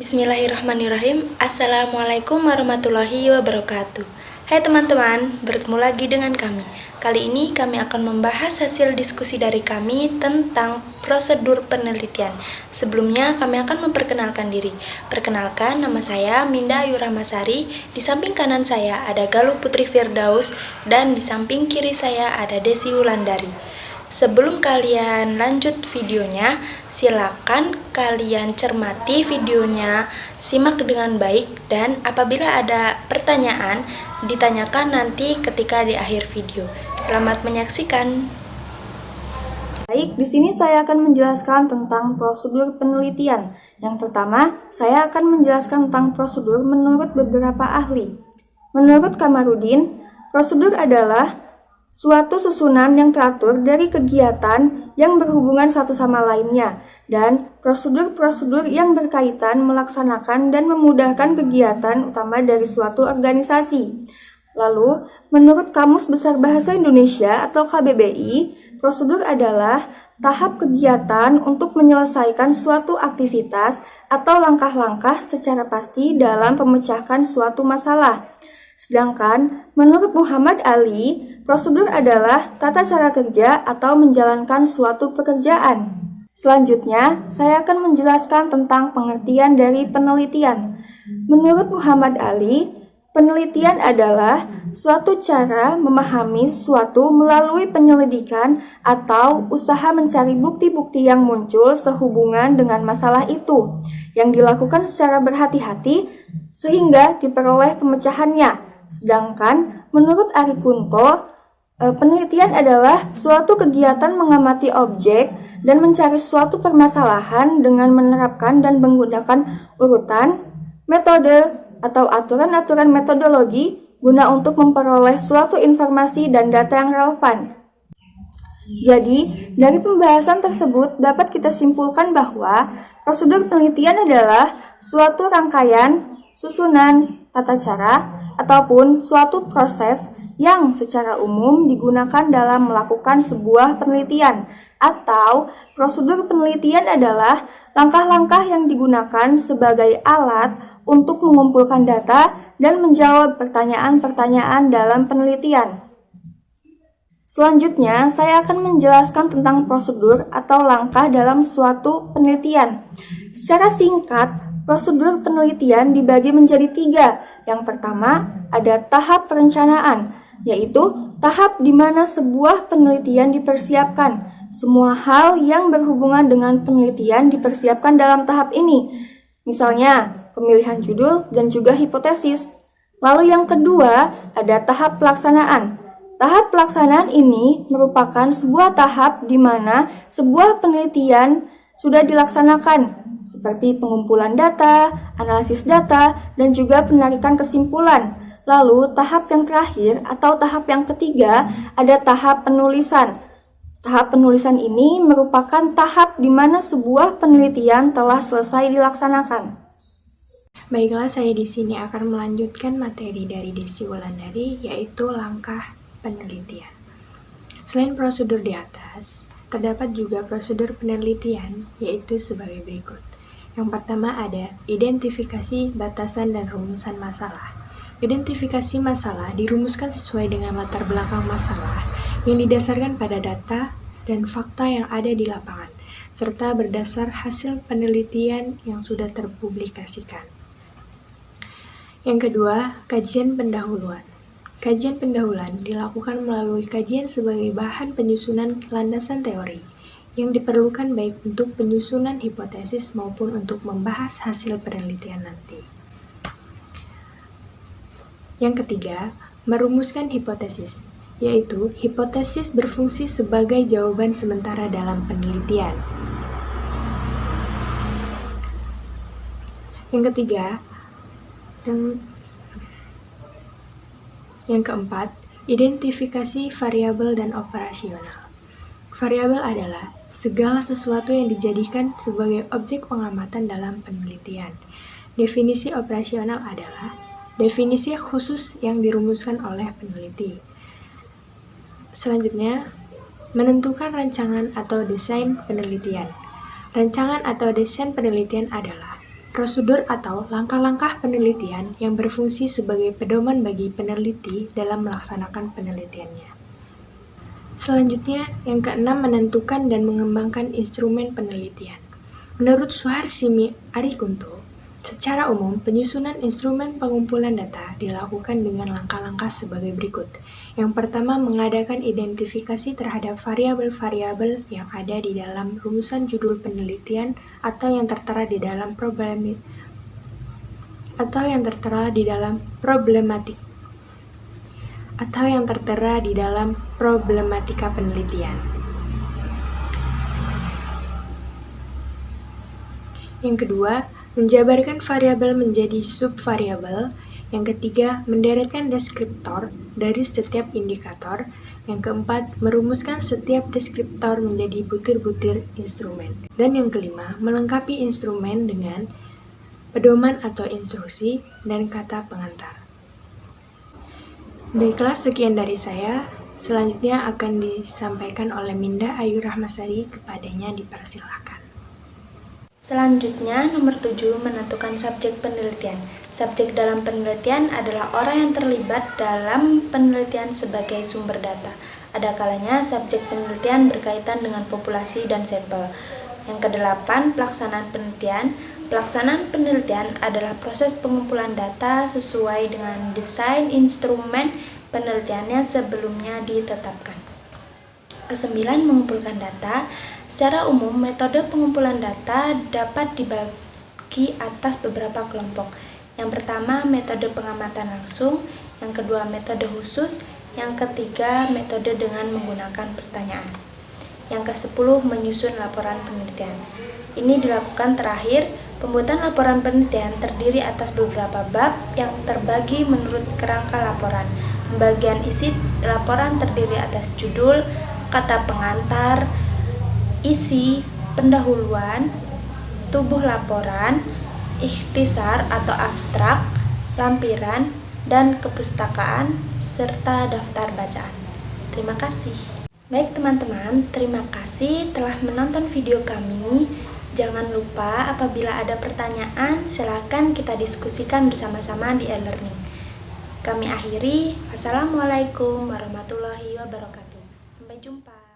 Bismillahirrahmanirrahim. Assalamualaikum warahmatullahi wabarakatuh. Hai teman-teman, bertemu lagi dengan kami. Kali ini kami akan membahas hasil diskusi dari kami tentang prosedur penelitian. Sebelumnya kami akan memperkenalkan diri. Perkenalkan, nama saya Minda Ayu Rahmasari. Di samping kanan saya ada Galuh Putri Firdaus dan di samping kiri saya ada Desi Wulandari. Sebelum kalian lanjut videonya, silakan kalian cermati videonya, simak dengan baik, dan apabila ada pertanyaan, ditanyakan nanti ketika di akhir video. Selamat menyaksikan. Baik, di sini saya akan menjelaskan tentang prosedur penelitian. Yang pertama, saya akan menjelaskan tentang prosedur menurut beberapa ahli. Menurut Kamarudin, prosedur adalah suatu susunan yang teratur dari kegiatan yang berhubungan satu sama lainnya, dan prosedur-prosedur yang berkaitan melaksanakan dan memudahkan kegiatan utama dari suatu organisasi. Lalu, menurut Kamus Besar Bahasa Indonesia atau KBBI, prosedur adalah tahap kegiatan untuk menyelesaikan suatu aktivitas atau langkah-langkah secara pasti dalam pemecahkan suatu masalah. Sedangkan, menurut Muhammad Ali, prosedur adalah tata cara kerja atau menjalankan suatu pekerjaan. Selanjutnya, saya akan menjelaskan tentang pengertian dari penelitian. Menurut Muhammad Ali, penelitian adalah suatu cara memahami sesuatu melalui penyelidikan atau usaha mencari bukti-bukti yang muncul sehubungan dengan masalah itu, yang dilakukan secara berhati-hati sehingga diperoleh pemecahannya. Sedangkan menurut Ari Kunto, penelitian adalah suatu kegiatan mengamati objek dan mencari suatu permasalahan dengan menerapkan dan menggunakan urutan, metode, atau aturan-aturan metodologi guna untuk memperoleh suatu informasi dan data yang relevan. Jadi, dari pembahasan tersebut dapat kita simpulkan bahwa prosedur penelitian adalah suatu rangkaian, susunan, tata cara, ataupun suatu proses yang secara umum digunakan dalam melakukan sebuah penelitian, atau prosedur penelitian adalah langkah-langkah yang digunakan sebagai alat untuk mengumpulkan data dan menjawab pertanyaan-pertanyaan dalam penelitian. Selanjutnya, saya akan menjelaskan tentang prosedur atau langkah dalam suatu penelitian. Secara singkat, prosedur penelitian dibagi menjadi 3. Yang pertama, ada tahap perencanaan, yaitu tahap di mana sebuah penelitian dipersiapkan. Semua hal yang berhubungan dengan penelitian dipersiapkan dalam tahap ini. Misalnya, pemilihan judul dan juga hipotesis. Lalu yang kedua, ada tahap pelaksanaan. Tahap pelaksanaan ini merupakan sebuah tahap di mana sebuah penelitian sudah dilaksanakan, seperti pengumpulan data, analisis data, dan juga penarikan kesimpulan. Lalu, tahap yang terakhir atau tahap yang ketiga ada tahap penulisan. Tahap penulisan ini merupakan tahap di mana sebuah penelitian telah selesai dilaksanakan. Baiklah, saya di sini akan melanjutkan materi dari Desi Wulandari, yaitu langkah penelitian. Selain prosedur di atas, terdapat juga prosedur penelitian, yaitu sebagai berikut. Yang pertama ada identifikasi, batasan, dan rumusan masalah. Identifikasi masalah dirumuskan sesuai dengan latar belakang masalah yang didasarkan pada data dan fakta yang ada di lapangan, serta berdasar hasil penelitian yang sudah terpublikasikan. Yang kedua, kajian pendahuluan. Kajian pendahuluan dilakukan melalui kajian sebagai bahan penyusunan landasan teori yang diperlukan baik untuk penyusunan hipotesis maupun untuk membahas hasil penelitian nanti. Yang ketiga, merumuskan hipotesis, yaitu hipotesis berfungsi sebagai jawaban sementara dalam penelitian. Yang keempat, identifikasi variabel dan operasional. Variabel adalah segala sesuatu yang dijadikan sebagai objek pengamatan dalam penelitian. Definisi operasional adalah definisi khusus yang dirumuskan oleh peneliti. Selanjutnya, menentukan rancangan atau desain penelitian. Rancangan atau desain penelitian adalah Prosedur atau langkah-langkah penelitian yang berfungsi sebagai pedoman bagi peneliti dalam melaksanakan penelitiannya. Selanjutnya, yang keenam, menentukan dan mengembangkan instrumen penelitian. Menurut Suharsimi Arikunto, secara umum penyusunan instrumen pengumpulan data dilakukan dengan langkah-langkah sebagai berikut. Yang pertama, mengadakan identifikasi terhadap variabel-variabel yang ada di dalam rumusan judul penelitian atau yang tertera di dalam problematika penelitian. Yang kedua, menjabarkan variabel menjadi subvariabel. Yang ketiga, menderetkan deskriptor dari setiap indikator. Yang keempat, merumuskan setiap deskriptor menjadi butir-butir instrumen. Dan yang kelima, melengkapi instrumen dengan pedoman atau instruksi dan kata pengantar. Baiklah, sekian dari saya. Selanjutnya akan disampaikan oleh Minda Ayu Rahmasari, kepadanya dipersilahkan. Selanjutnya, nomor 7, menentukan subjek penelitian. Subjek dalam penelitian adalah orang yang terlibat dalam penelitian sebagai sumber data. Ada kalanya subjek penelitian berkaitan dengan populasi dan sampel. Yang kedelapan, pelaksanaan penelitian. Pelaksanaan penelitian adalah proses pengumpulan data sesuai dengan desain instrumen penelitiannya sebelumnya ditetapkan. Kesembilan, mengumpulkan data. Secara umum, metode pengumpulan data dapat dibagi atas beberapa kelompok. Yang pertama, metode pengamatan langsung. Yang kedua, metode khusus. Yang ketiga, metode dengan menggunakan pertanyaan. Yang ke-10, menyusun laporan penelitian. Ini dilakukan terakhir. Pembuatan laporan penelitian terdiri atas beberapa bab yang terbagi menurut kerangka laporan. Pembagian isi laporan terdiri atas judul, kata pengantar, isi, pendahuluan, tubuh laporan, ikhtisar atau abstrak, lampiran, dan kepustakaan, serta daftar bacaan. Terima kasih. Baik teman-teman, terima kasih telah menonton video kami. Jangan lupa apabila ada pertanyaan, silakan kita diskusikan bersama-sama di e-learning. Kami akhiri. Wassalamualaikum warahmatullahi wabarakatuh. Sampai jumpa.